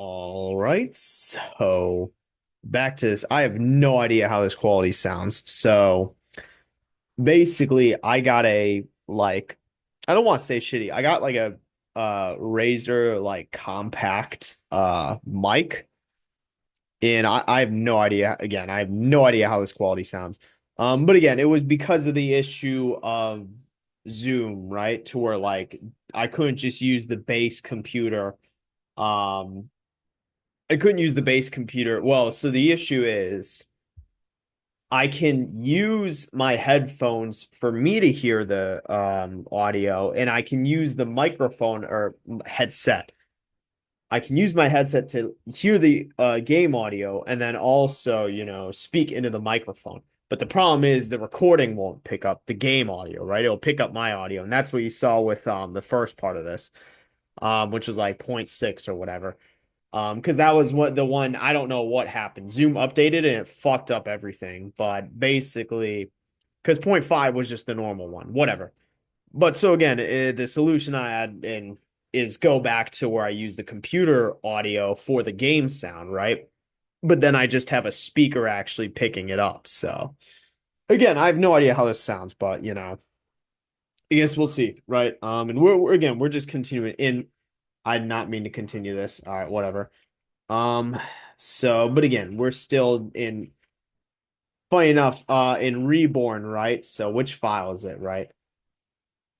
All right, so back to this. I have no idea how this quality sounds. So basically, I got I don't want to say shitty. I got like a Razer like compact mic, and I have no idea. Again, I have no idea how this quality sounds. But again, it was because of the issue of Zoom, right? To where like I couldn't just use the base computer. Um, I couldn't use the base computer. Well, so the issue is I can use my headphones for me to hear the audio, and I can use the microphone or headset. I can use my headset to hear the game audio and then also, speak into the microphone. But the problem is the recording won't pick up the game audio, right? It'll pick up my audio, and that's what you saw with the first part of this, which was like point 0.6 or whatever. Because that was what the one I don't know what happened. Zoom updated and it fucked up everything. But basically, because point 0.5 was just the normal one, whatever. But so again, the solution I had in is go back to where I use the computer audio for the game sound, right? But then I just have a speaker actually picking it up. So again, I have no idea how this sounds, but I guess we'll see, right? And we're just continuing in. I did not mean to continue this. All right, whatever. Um, but again, we're still in, funny enough, in Reborn, right? So which file is it, right?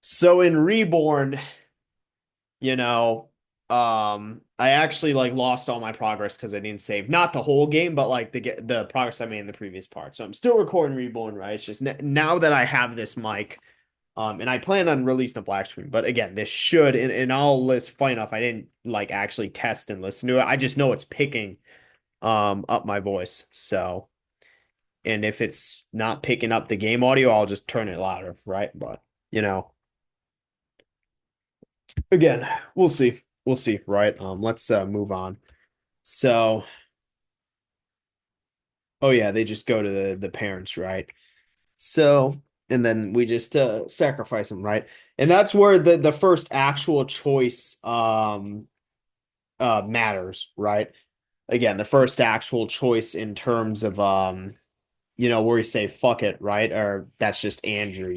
So in Reborn, you know, I actually like lost all my progress because I didn't save, not the whole game, but like the progress I made in the previous part. So I'm still recording Reborn, right? It's just now that I have this mic, and I plan on releasing a black screen, but again, this should, and I'll list, funny enough, I didn't like actually test and listen to it. I just know it's picking up my voice. So, and if it's not picking up the game audio, I'll just turn it louder, right? But, you know, again, we'll see. We'll see, right? Let's move on. So, oh yeah, they just go to the parents, right? So, and then we just sacrifice them, right? And that's where the first actual choice matters, right? Again, the first actual choice in terms of where you say fuck it, right? Or that's just Andrew.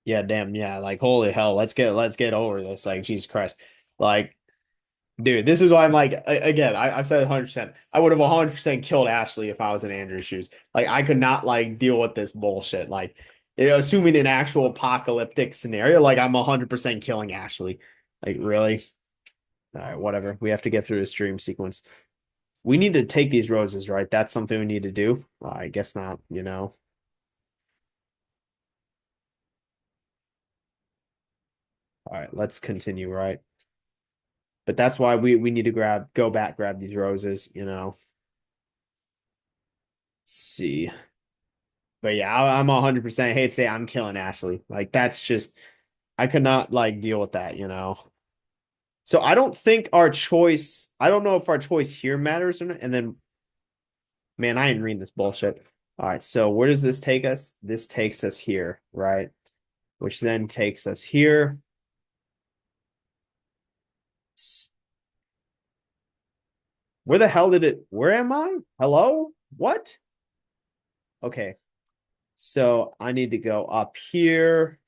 Yeah, damn, yeah. Like, holy hell, let's get over this. Like, Jesus Christ. Like, dude, this is why I'm like, again, I've said 100%. I would have 100% killed Ashley if I was in Andrew's shoes. Like, I could not like deal with this bullshit. Like, assuming an actual apocalyptic scenario, like I'm 100% killing Ashley. Like, really? All right, whatever. We have to get through this dream sequence. We need to take these roses, right? That's something we need to do. I guess not. All right, let's continue, right? But that's why we need to go back, grab these roses. Let's see. But yeah, I'm 100% hate to say I'm killing Ashley. Like that's just I could not like deal with that. So I don't think I don't know if our choice here matters or not. And then man, I ain't reading this bullshit. All right, so where does this take us? This takes us here, right? Which then takes us here. Where the hell did it? Where am I? Hello? What? Okay. So I need to go up here,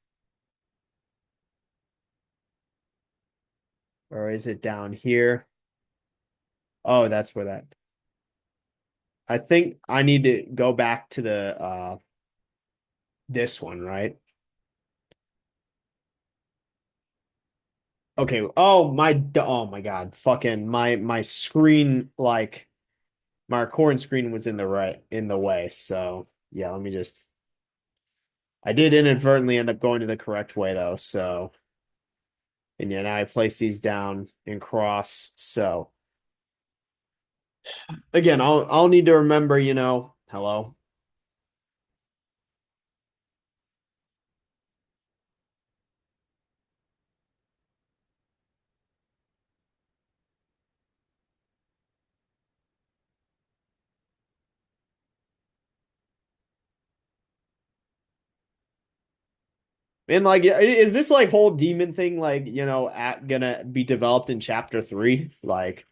or is it down here? Oh, that's where that. I think I need to go back to the this one, right? Okay. Oh my God. Fucking my screen like my recording screen was in the way. So, yeah, let me just I did inadvertently end up going to the correct way though. So, and yet I place these down and cross. So, again, I'll need to remember, hello. And like, is this like whole demon thing like, gonna be developed in chapter three? Like,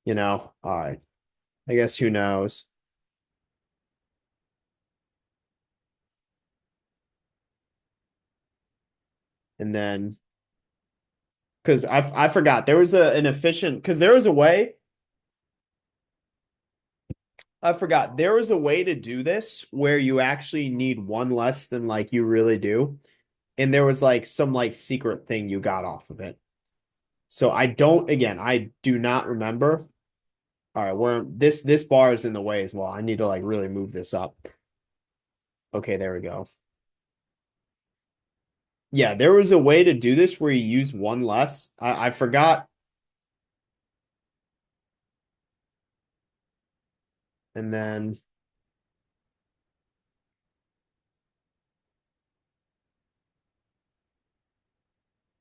all right. I guess who knows? And then because I forgot there was an efficient because there was a way I forgot there was a way to do this where you actually need one less than like you really do. And there was like some like secret thing you got off of it. So I do not remember. All right, we're this bar is in the way as well. I need to like really move this up. Okay, there we go. Yeah, there was a way to do this where you use one less. I forgot. And then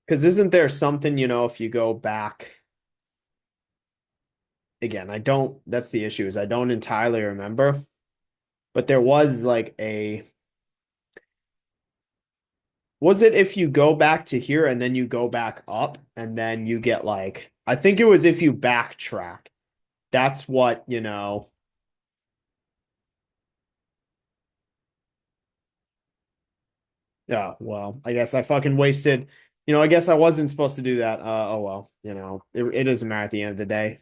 because isn't there something, if you go back again, that's the issue is I don't entirely remember, but there was like was it if you go back to here and then you go back up and then you get like, I think it was if you backtrack. That's what, yeah, well, I guess I fucking wasted, I guess I wasn't supposed to do that. Oh well, it doesn't matter at the end of the day.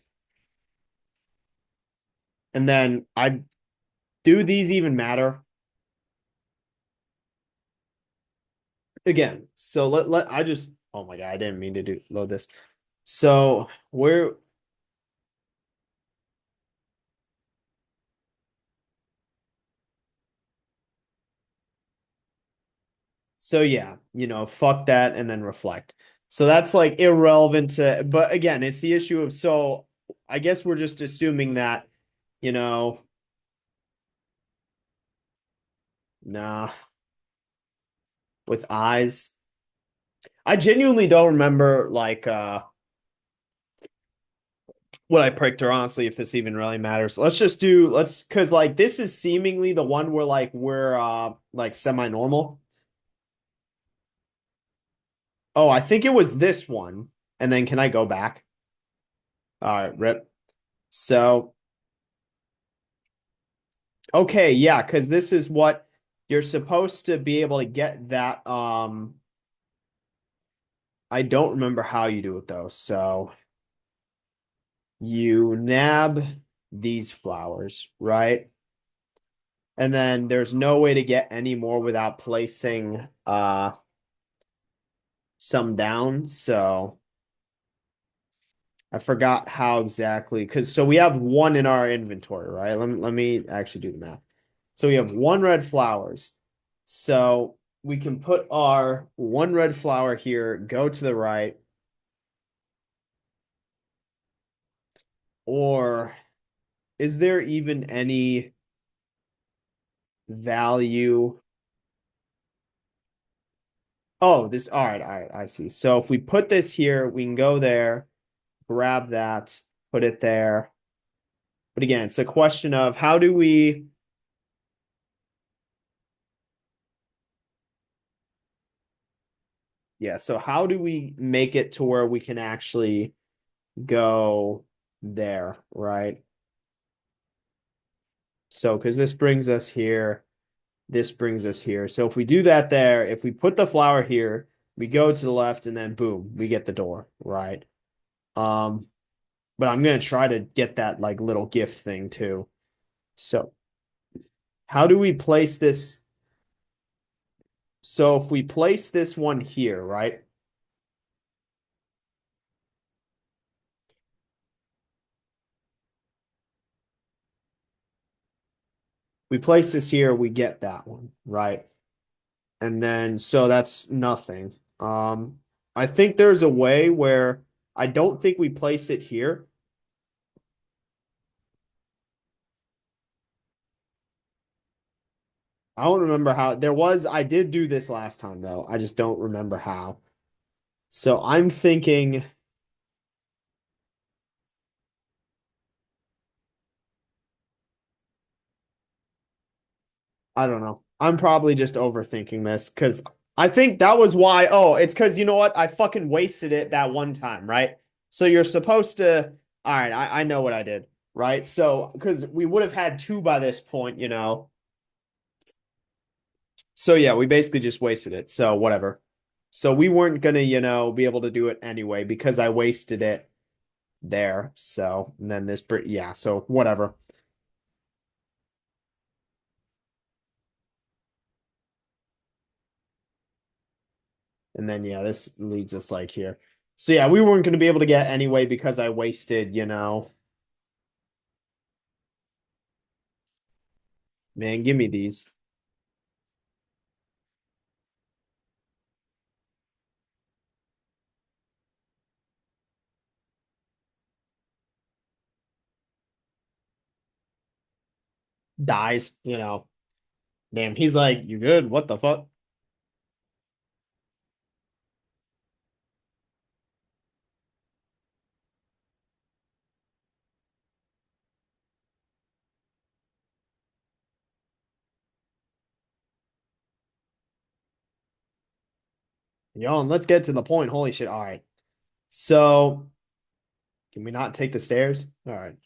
And then do these even matter? Again, so I just oh my God, I didn't mean to load this. So we're so yeah, fuck that and then reflect. So that's like irrelevant to, but again, it's the issue of so I guess we're just assuming that, you know, nah, with eyes. I genuinely don't remember like what I picked or honestly if this even really matters. Let's because like this is seemingly the one where like we're like semi-normal. Oh, I think it was this one. And then can I go back? All right, rip. So, okay, yeah, because this is what you're supposed to be able to get that. I don't remember how you do it though. So you nab these flowers, right? And then there's no way to get any more without placing some down. So I forgot how exactly because so we have one in our inventory, right? Let me actually do the math. So we have one red flowers. So we can put our one red flower here, go to the right, or is there even any value? Oh, all right, I see. So if we put this here, we can go there, grab that, put it there. But again, it's a question of how do we, yeah, so how do we make it to where we can actually go there, right? So, because this brings us here, this brings us here. So if we do that there, if we put the flower here, we go to the left and then boom, we get the door, right? Um, but I'm gonna try to get that like little gift thing too. So how do we place this? So if we place this one here, right? We place this here, we get that one, right? And then so that's nothing. I think there's a way where I don't think we place it here. I don't remember how there was. I did do this last time though. I just don't remember how. So I'm thinking, I don't know. I'm probably just overthinking this because I think that was why. Oh, it's because you know what? I fucking wasted it that one time, right? So you're supposed to. All right, I know what I did, right? So because we would have had two by this point, you know. So yeah, we basically just wasted it. So whatever. So we weren't gonna, you know, be able to do it anyway because I wasted it there. So and then this, yeah. So whatever. And then yeah, this leads us like here. So yeah, we weren't gonna be able to get anyway because I wasted, you know. Man, give me these. Dies, you know. Damn, he's like, you good? What the fuck? Yo, and let's get to the point. Holy shit. All right. So, can we not take the stairs? All right. Let's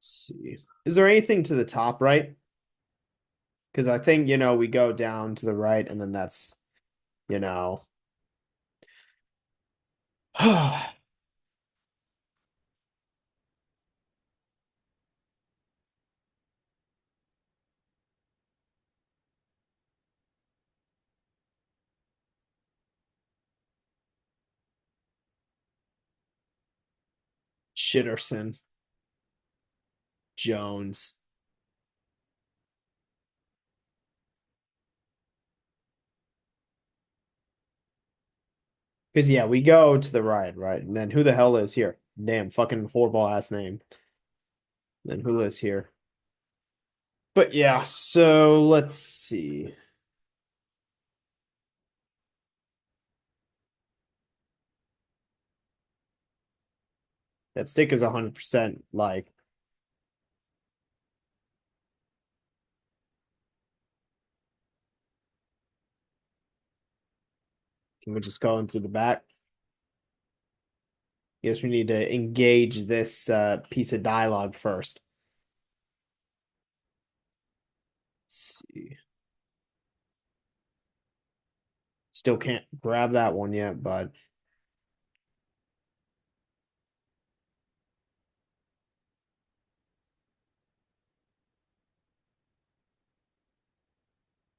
see. Is there anything to the top right? Because I think, you know, we go down to the right and then that's, you know, Shitterson, Jones. Because, yeah, we go to the right, right? And then who the hell is here? Damn, fucking horrible ass name. Then who lives here? But yeah, so let's see. That stick is 100% like, can we just go in through the back? Guess we need to engage this piece of dialogue first. Let's see. Still can't grab that one yet, but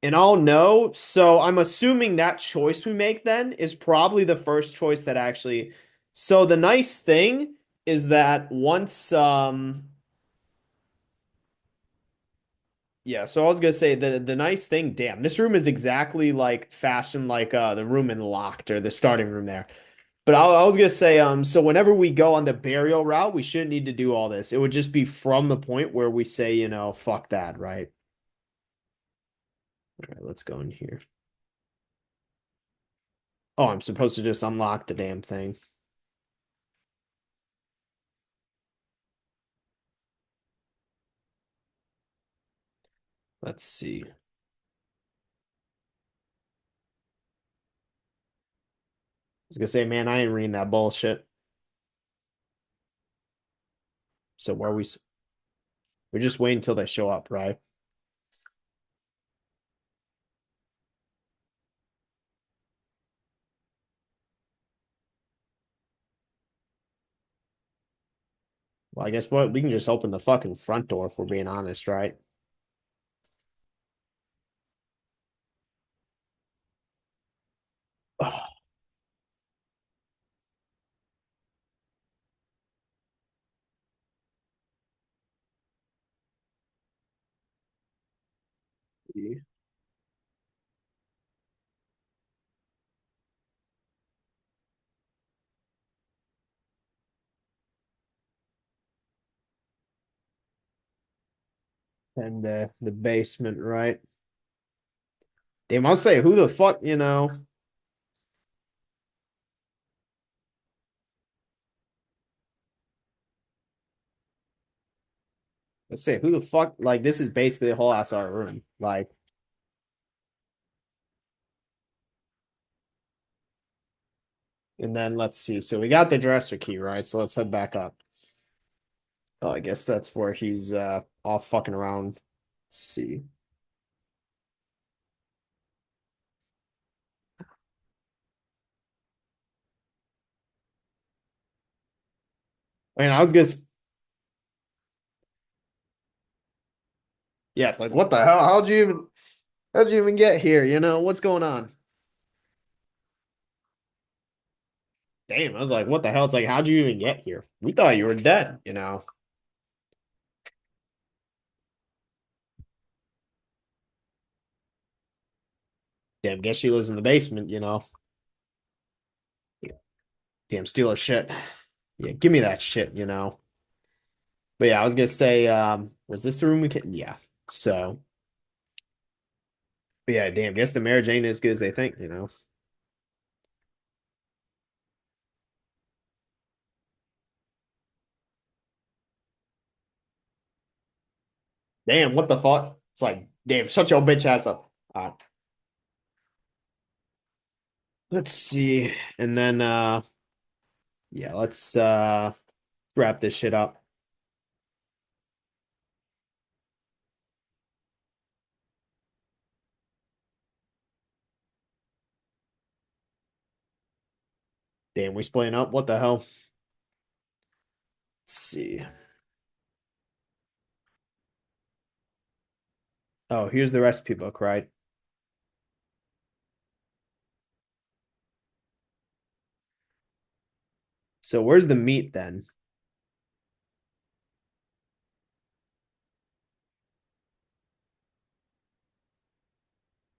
and I'll know. So I'm assuming that choice we make then is probably the first choice that actually. So the nice thing is that once yeah, so I was gonna say the nice thing, damn, this room is exactly like fashioned like the room in Locked or the starting room there. But I was gonna say, so whenever we go on the burial route, we shouldn't need to do all this. It would just be from the point where we say, you know, fuck that, right? All right, let's go in here. Oh, I'm supposed to just unlock the damn thing. Let's see. I was gonna say, man, I ain't reading that bullshit. So where we just wait until they show up, right? Well, I guess what we can just open the fucking front door if we're being honest, right? And the basement, right? They must say, who the fuck, you know? Let's say who the fuck like this is basically a whole ass our room. Like, and then let's see. So we got the dresser key, right? So let's head back up. Oh, I guess that's where he's all fucking around. Let's see. I mean, I was just yeah, it's like what the hell? How'd you even get here? You know, what's going on? Damn, I was like, what the hell? It's like, how'd you even get here? We thought you were dead, you know. Damn, guess she lives in the basement, you know. Damn, steal her shit. Yeah, give me that shit, you know. But yeah, I was gonna say, was this the room we can? Yeah. So, but yeah, damn, guess the marriage ain't as good as they think, you know. Damn, what the fuck? It's like, damn, shut your bitch ass up. Let's see. And then yeah, let's wrap this shit up. Damn, we splitting up. What the hell? Let's see. Oh, here's the recipe book, right? So where's the meat then?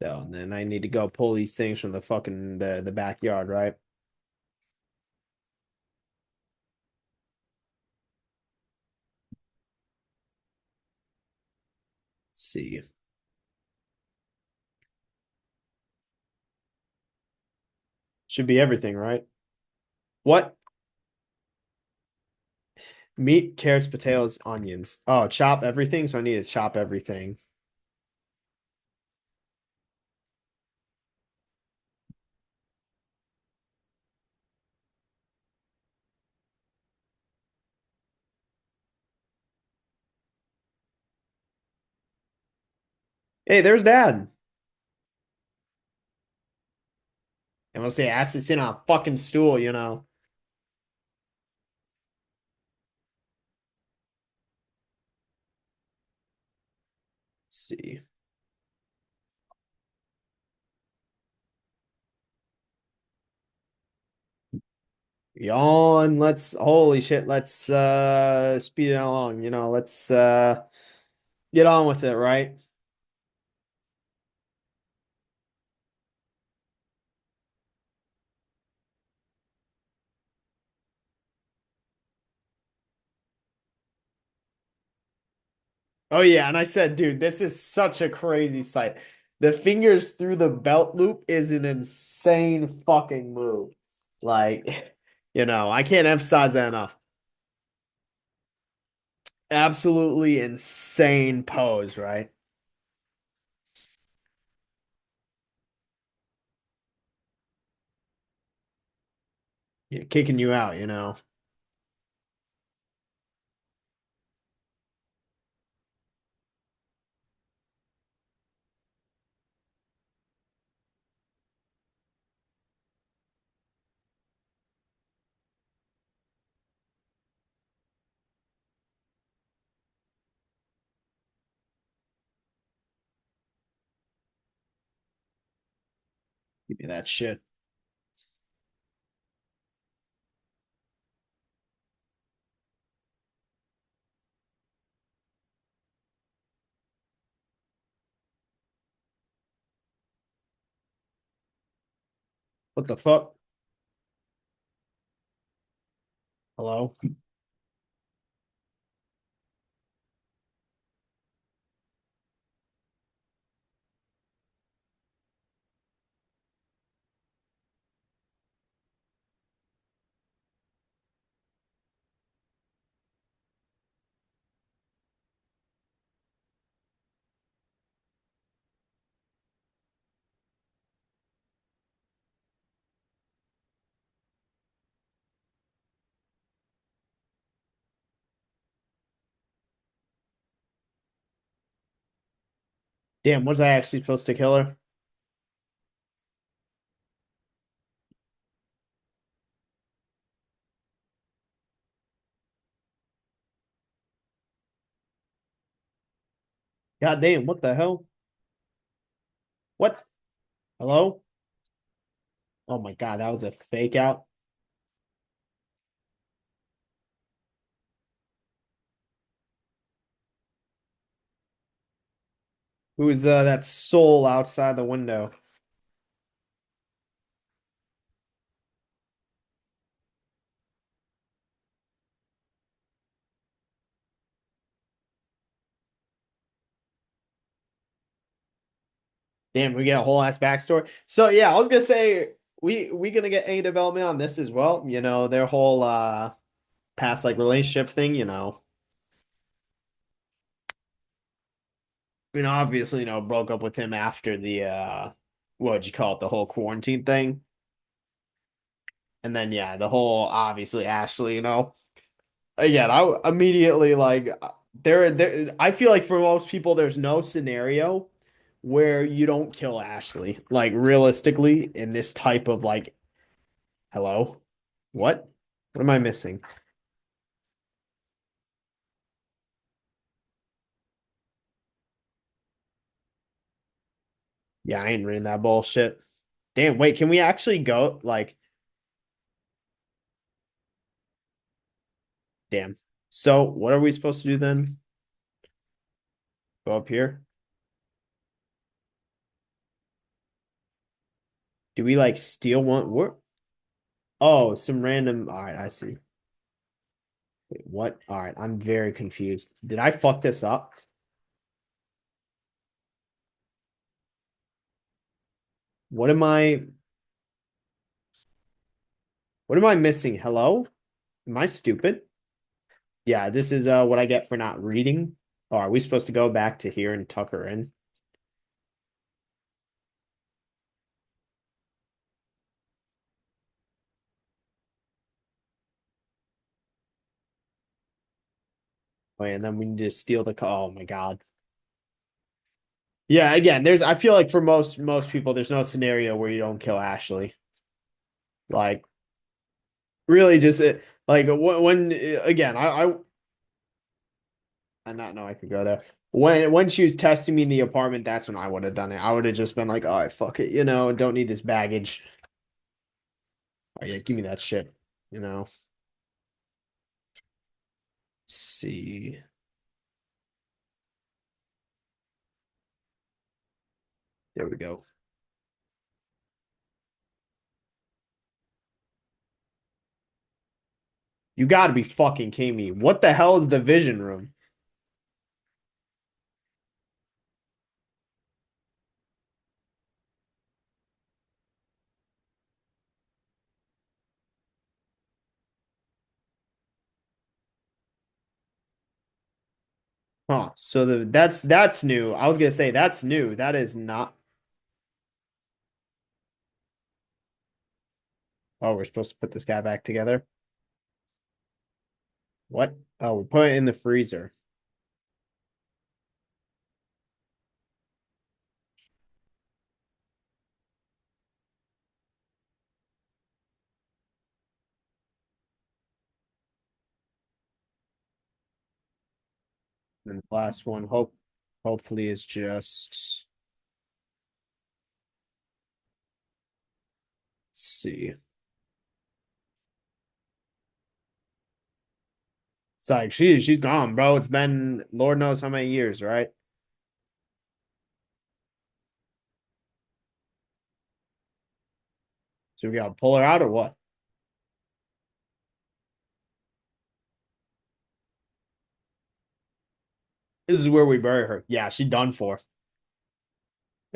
Oh, and then I need to go pull these things from the fucking the backyard, right? Let's see. Should be everything, right? What? Meat, carrots, potatoes, onions. Oh, chop everything. So I need to chop everything. Hey, there's Dad. I'm gonna say ass to sit on a fucking stool, you know. Let's see. Yawn. Let's holy shit. Let's speed it along, you know. Let's get on with it, right? Oh yeah, and I said, dude, this is such a crazy sight. The fingers through the belt loop is an insane fucking move. Like, you know, I can't emphasize that enough. Absolutely insane pose, right? Yeah, kicking you out, you know. Give me that shit. What the fuck? Hello? Damn, was I actually supposed to kill her? God damn, what the hell? What? Hello? Oh my God, that was a fake out. Who's that soul outside the window? Damn, we get a whole ass backstory. So yeah, I was gonna say we gonna get any development on this as well. You know, their whole past like relationship thing, you know. Obviously, broke up with him after the what'd you call it, the whole quarantine thing. And then yeah, the whole obviously Ashley, again, I immediately like there I feel like for most people there's no scenario where you don't kill Ashley. Like realistically in this type of like hello? What? What am I missing? Yeah, I ain't reading that bullshit. Damn, wait, can we actually go like damn. So what are we supposed to do then? Go up here? Do we like steal one? What? Oh, some random. All right, I see. Wait, what? All right, I'm very confused. Did I fuck this up? What am I? What am I missing? Hello? Am I stupid? Yeah, this is what I get for not reading. Oh, are we supposed to go back to here and tuck her in? Oh, and then we need to steal the car. Oh my God. Yeah, again, there's I feel like for most people, there's no scenario where you don't kill Ashley. Like really just like when again, I not know I could go there. When she was testing me in the apartment, that's when I would have done it. I would have just been like, "All right, fuck it, don't need this baggage. Oh yeah, give me that shit." You know. Let's see. There we go. You got to be fucking kidding me. What the hell is the vision room? Huh. So that's new. I was gonna say that's new. That is not. Oh, we're supposed to put this guy back together. What? Oh, we put it in the freezer. And the last one, hopefully is just let's see. It's like she's gone, bro. It's been Lord knows how many years, right? So we gotta pull her out or what? This is where we bury her. Yeah, she done for.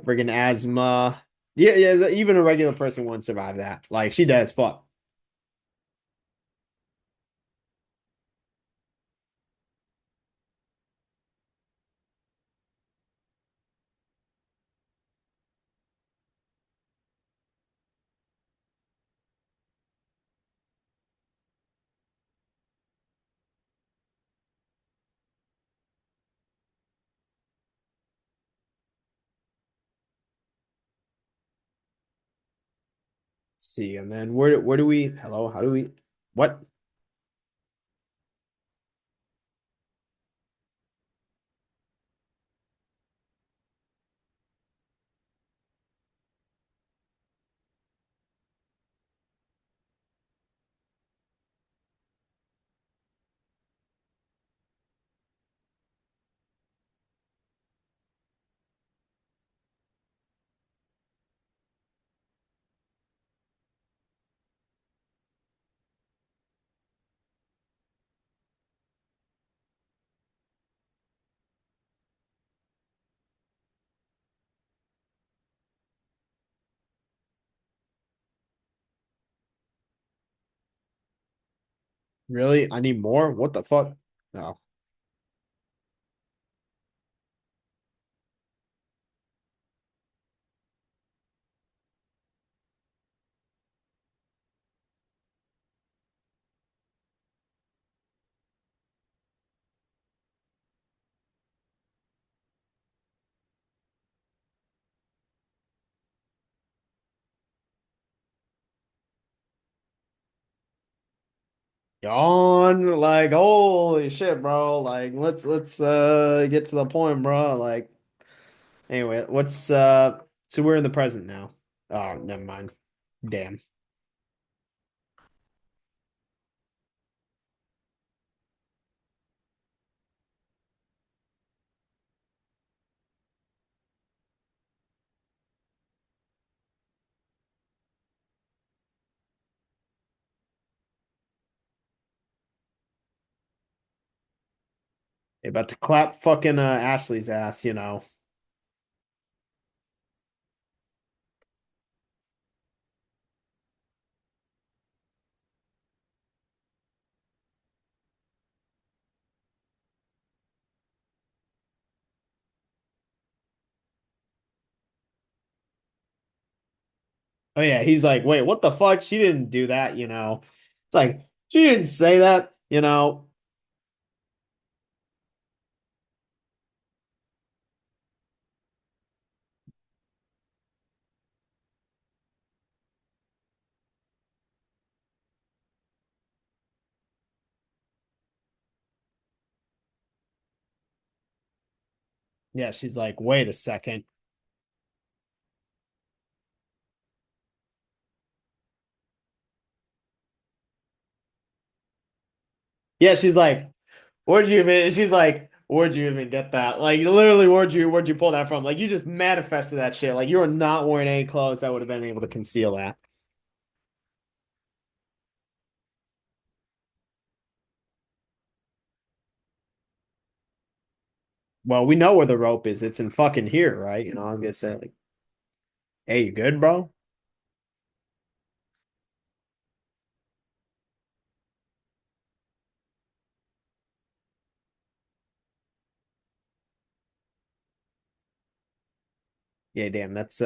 Freaking asthma. Yeah, yeah, even a regular person wouldn't survive that. Like she does fuck. see, and then where do we? Hello, how do we? What? Really? I need more? What the fuck? No. Yawn, like holy shit, bro. Like let's get to the point, bro. Like anyway, what's so we're in the present now. Oh, never mind. Damn. They about to clap fucking Ashley's ass, you know. Oh yeah, he's like, wait, what the fuck? She didn't do that, you know. It's like she didn't say that, you know. Yeah, she's like, wait a second. Yeah, she's like, where'd you even? She's like, where'd you even get that? Like, literally, where'd you pull that from? Like, you just manifested that shit. Like, you were not wearing any clothes that would have been able to conceal that. Well, we know where the rope is. It's in fucking here, right? You know, I was gonna say, like, hey, you good, bro? Yeah, damn, that's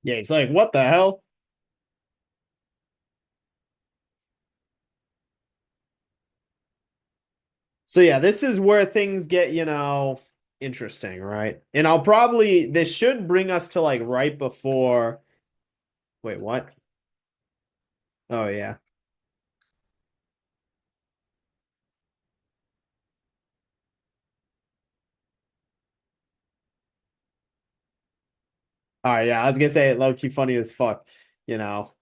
yeah. He's like, what the hell? So yeah, this is where things get, you know, interesting, right? And I'll probably this should bring us to like right before. Wait, what? Oh yeah. All right, yeah. I was gonna say low key funny as fuck. You know.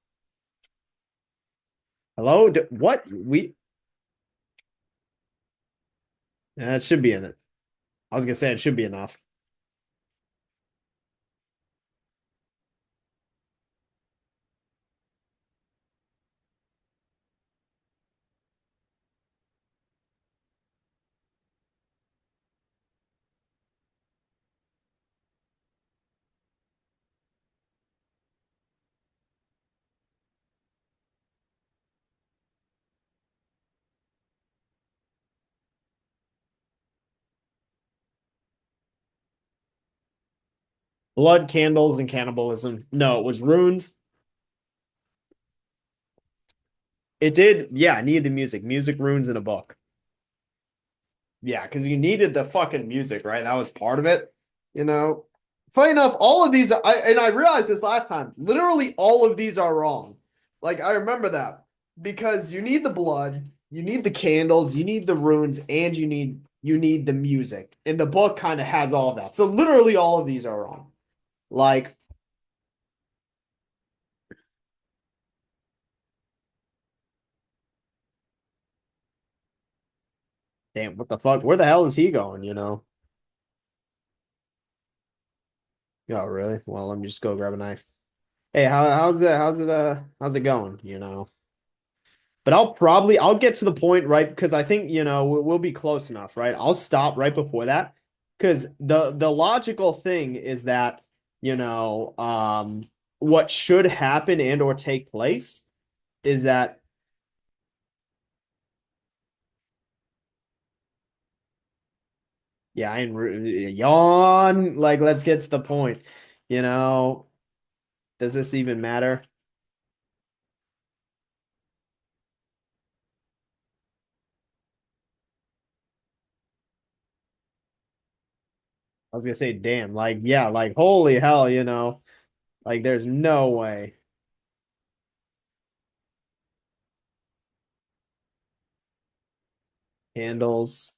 Hello? What? It should be in it. I was gonna say it should be enough. Blood, candles, and cannibalism. No, it was runes. It did. Yeah, I needed the music. Music runes in a book. Yeah, because you needed the fucking music, right? That was part of it. You know, funny enough, all of these, I realized this last time. Literally, all of these are wrong. Like I remember that because you need the blood, you need the candles, you need the runes, and you need the music. And the book kind of has all of that. So literally, all of these are wrong. Like, damn, what the fuck? Where the hell is he going? Oh, really? Well, let me just go grab a knife. Hey, how's it going? But I'll get to the point, right? Because I think, we'll be close enough, right? I'll stop right before that. Because the logical thing is that, you know, um, what should happen and or take place is that, yeah, yawn. Like, let's get to the point. You know, does this even matter? I was gonna say, damn, like, yeah, like, holy hell, like, there's no way. Handles.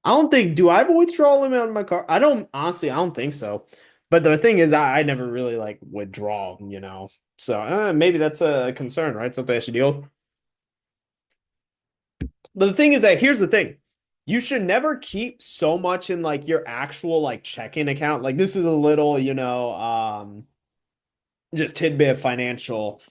I don't think, do I have a withdrawal limit on my car? I don't, honestly, I don't think so. But the thing is, I never really like withdraw. So maybe that's a concern, right? Something I should deal with. But the thing is that here's the thing. You should never keep so much in like your actual like checking account. Like this is a little, just tidbit of financial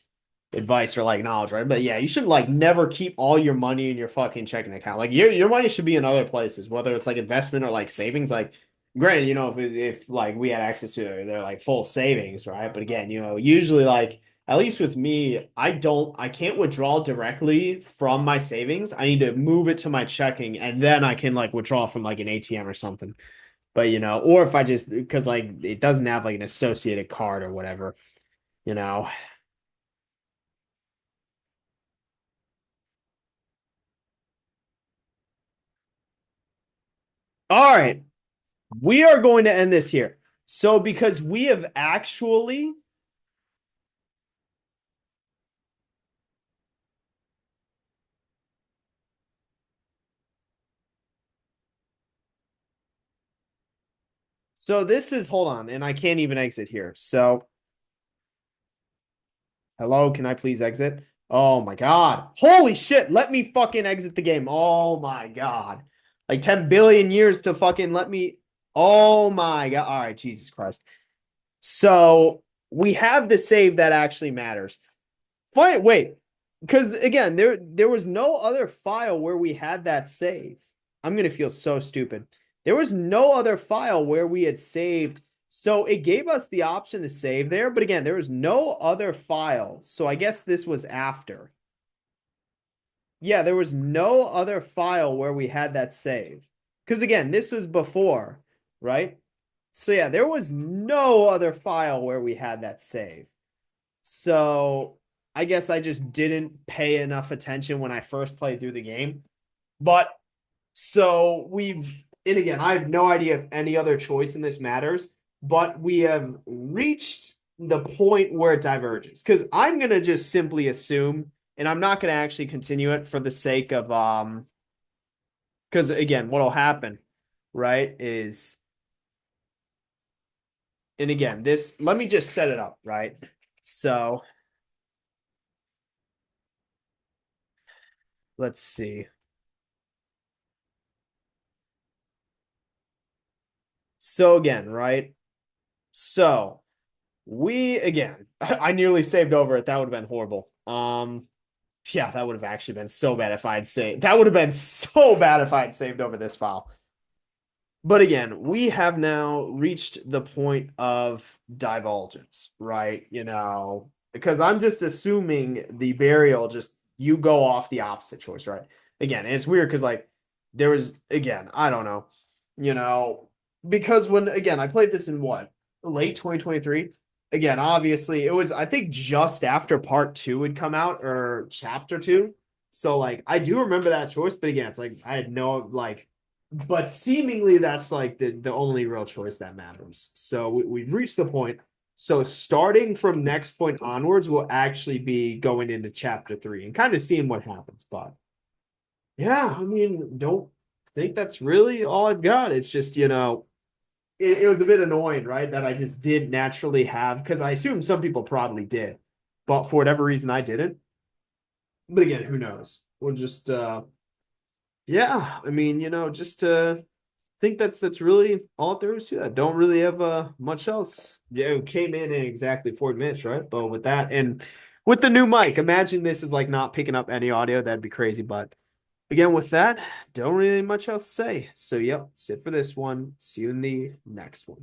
advice or like knowledge, right? But yeah, you should like never keep all your money in your fucking checking account. Like your money should be in other places, whether it's like investment or like savings. Like, granted, if like we had access to they're like full savings, right? But again, usually like at least with me, I can't withdraw directly from my savings. I need to move it to my checking and then I can like withdraw from like an ATM or something. But or if I just because like it doesn't have like an associated card or whatever, you know. All right. We are going to end this here. So, because we have actually, so this is, hold on, and I can't even exit here. So, hello, can I please exit? Oh my God. Holy shit. Let me fucking exit the game. Oh my God. Like 10 billion years to fucking let me. Oh my God. All right, Jesus Christ. So, we have the save that actually matters. Fine, wait, because again, there was no other file where we had that save. I'm gonna feel so stupid. There was no other file where we had saved. So it gave us the option to save there, but again, there was no other file. So I guess this was after. Yeah, there was no other file where we had that save. Because again, this was before, right? So yeah, there was no other file where we had that save. So I guess I just didn't pay enough attention when I first played through the game. But so and again, I have no idea if any other choice in this matters, but we have reached the point where it diverges. Because I'm gonna just simply assume, and I'm not gonna actually continue it for the sake of because again, what'll happen, right, is and again, this let me just set it up, right? So let's see. So again, right? So we again, I nearly saved over it. That would have been horrible. Yeah, that would have actually been so bad if I'd saved. That would have been so bad if I'd saved over this file. But again, we have now reached the point of divulgence, right? Because I'm just assuming the burial just you go off the opposite choice, right? Again, and it's weird because like there was again, I don't know, you know, because when again I played this in what late 2023. Again, obviously it was I think just after part two had come out or chapter two. So like I do remember that choice, but again, it's like I had no like but seemingly that's like the only real choice that matters. So we've reached the point. So starting from next point onwards, we'll actually be going into chapter three and kind of seeing what happens. But yeah, I mean, don't think that's really all I've got. It's just, it was a bit annoying, right? That I just did naturally have because I assume some people probably did, but for whatever reason I didn't. But again, who knows? We'll just yeah, I mean, just think that's really all there is to that. Don't really have much else. Yeah, it came in exactly 40 minutes, right? But with that and with the new mic, imagine this is like not picking up any audio. That'd be crazy. But again, with that, don't really much else to say. So yep, that's it for this one. See you in the next one.